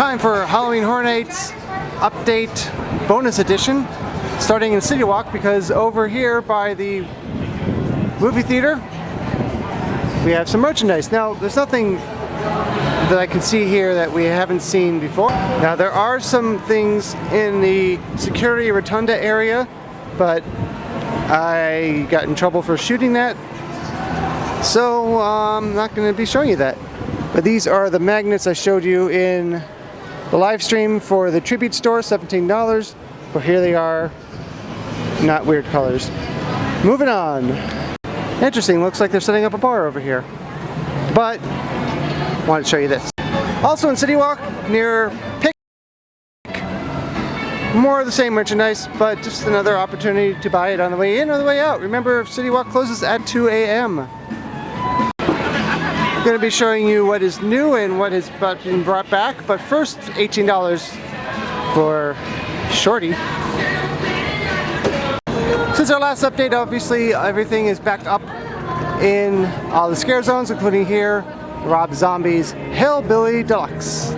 Time for Halloween Horror Nights Update Bonus Edition, starting in City Walk, because over here by the movie theater we have some merchandise. Now there's nothing that I can see here that we haven't seen before. Now there are some things in the security rotunda area, but I got in trouble for shooting that, so I'm not going to be showing you that. But these are the magnets I showed you in the live stream for the tribute store, $17. But here they are, not weird colors. Moving on. Interesting, looks like they're setting up a bar over here. But I wanted to show you this. Also in City Walk, near Pick. More of the same merchandise, but just another opportunity to buy it on the way in or the way out. Remember, City Walk closes at 2 a.m. I'm going to be showing you what is new and what has been brought back, but first $18 for Shorty. Since our last update, obviously everything is backed up in all the scare zones, including here, Rob Zombie's Hellbilly Deluxe.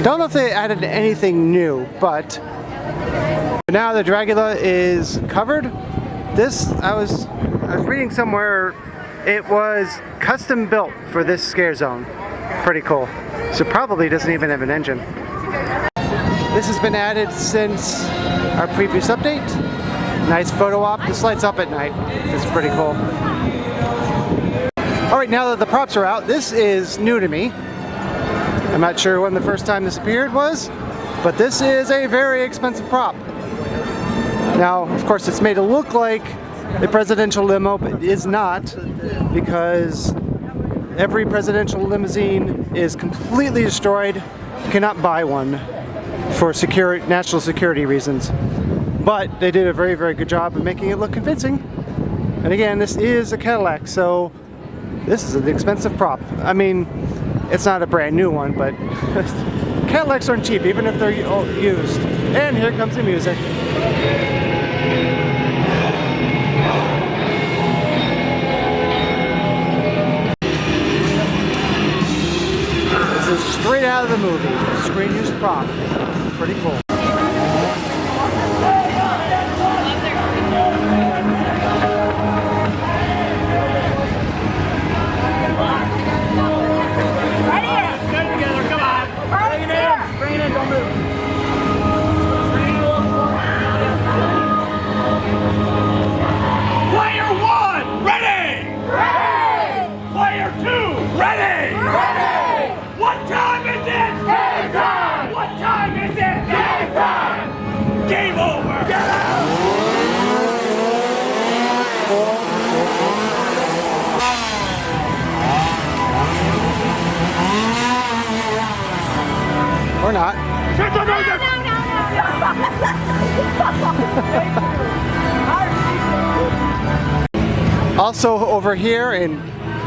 Don't know if they added anything new, but now the Dragula is covered. This, I was reading somewhere, it was custom built for this scare zone. Pretty cool. So probably doesn't even have an engine. This has been added since our previous update. Nice photo op. This lights up at night. It's pretty cool. Alright, now that the props are out, this is new to me. I'm not sure when the first time this appeared was, but this is a very expensive prop. Now, of course, it's made to look like a presidential limo, but it is not, because every presidential limousine is completely destroyed. You cannot buy one for national security reasons. But they did a very, very good job of making it look convincing. And again, this is a Cadillac, so this is an expensive prop. I mean, it's not a brand new one, but Cadillacs aren't cheap, even if they're used. And here comes the music. This is straight out of the movie. Screen use prop. Pretty cool. Game over! Get out! Or not. Also over here in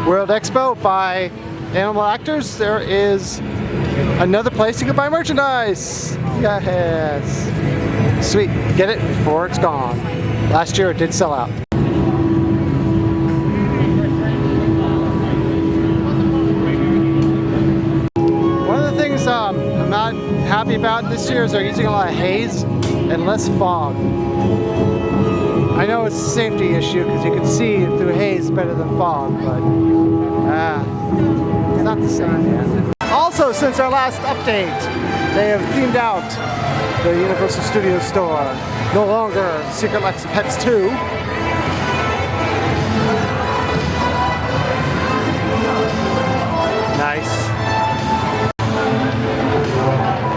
World Expo by Animal Actors, there is another place you can buy merchandise. Yes. Sweet, get it before it's gone. Last year it did sell out. One of the things I'm not happy about this year is they're using a lot of haze and less fog. I know it's a safety issue because you can see through haze better than fog, but it's not the same yet. Also, since our last update, they have themed out the Universal Studios store. No longer Secret Life of Pets 2. Nice.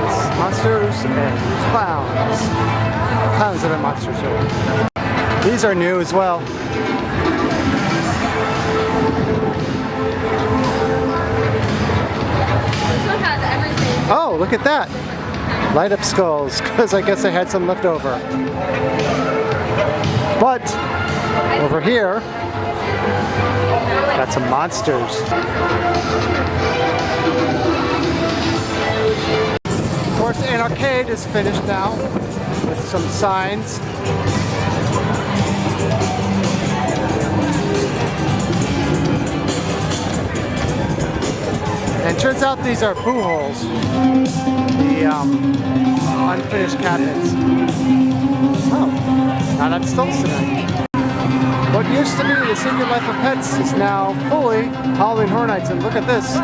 It's monsters and clowns. Clowns that are monsters. These are new as well. Oh, look at that. Light up skulls, because I guess I had some left over. But over here, got some monsters. Of course, an arcade is finished now with some signs. And turns out these are boo holes. The unfinished cabinets. Oh, not at Stoltz tonight. What used to be the Secret Life of Pets is now fully Halloween Horror Nights, and look at this.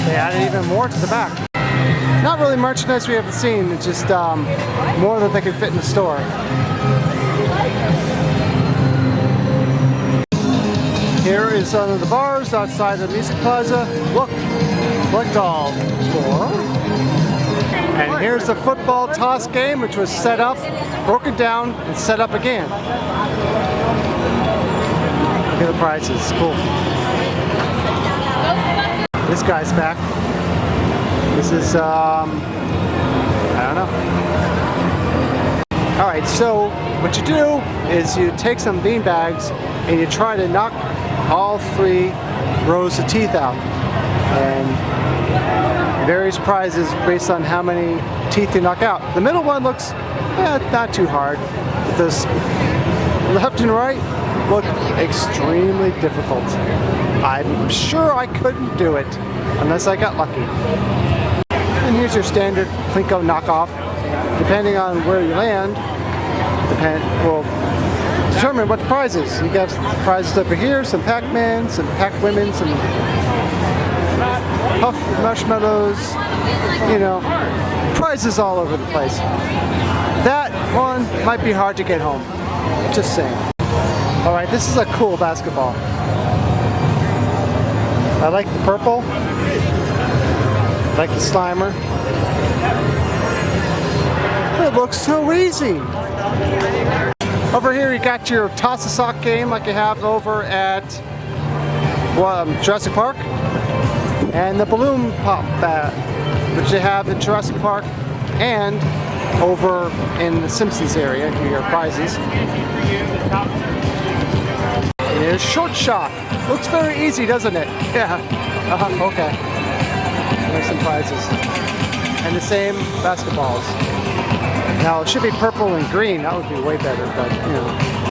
They added even more to the back. Not really merchandise we haven't seen, it's just more that they can fit in the store. Here is one of the bars outside the Music Plaza. Look, collect all for. And here's the football toss game, which was set up, broken down, and set up again. Look at the prizes, cool. This guy's back. This is, I don't know. Alright, so what you do is you take some bean bags and you try to knock all 3 rows of teeth out. And various prizes based on how many teeth you knock out. The middle one looks not too hard. But those left and right look extremely difficult. I'm sure I couldn't do it unless I got lucky. And here's your standard Plinko knockoff. Depending on where you land, will determine what the prize is. You got prizes over here, some Pac-Man, some Pac-Women, some Puff Marshmallows, you know, prizes all over the place. That one might be hard to get home, just saying. Alright, this is a cool basketball. I like the purple, I like the Slimer. It looks so easy. Over here you got your toss a sock game like you have over at Jurassic Park, and the balloon pop which they have in Jurassic Park and over in the Simpsons area for your prizes. Here's short shot. Looks very easy, doesn't it? Yeah. Okay. There's some prizes. And the same basketballs. Now it should be purple and green. That would be way better, but you know.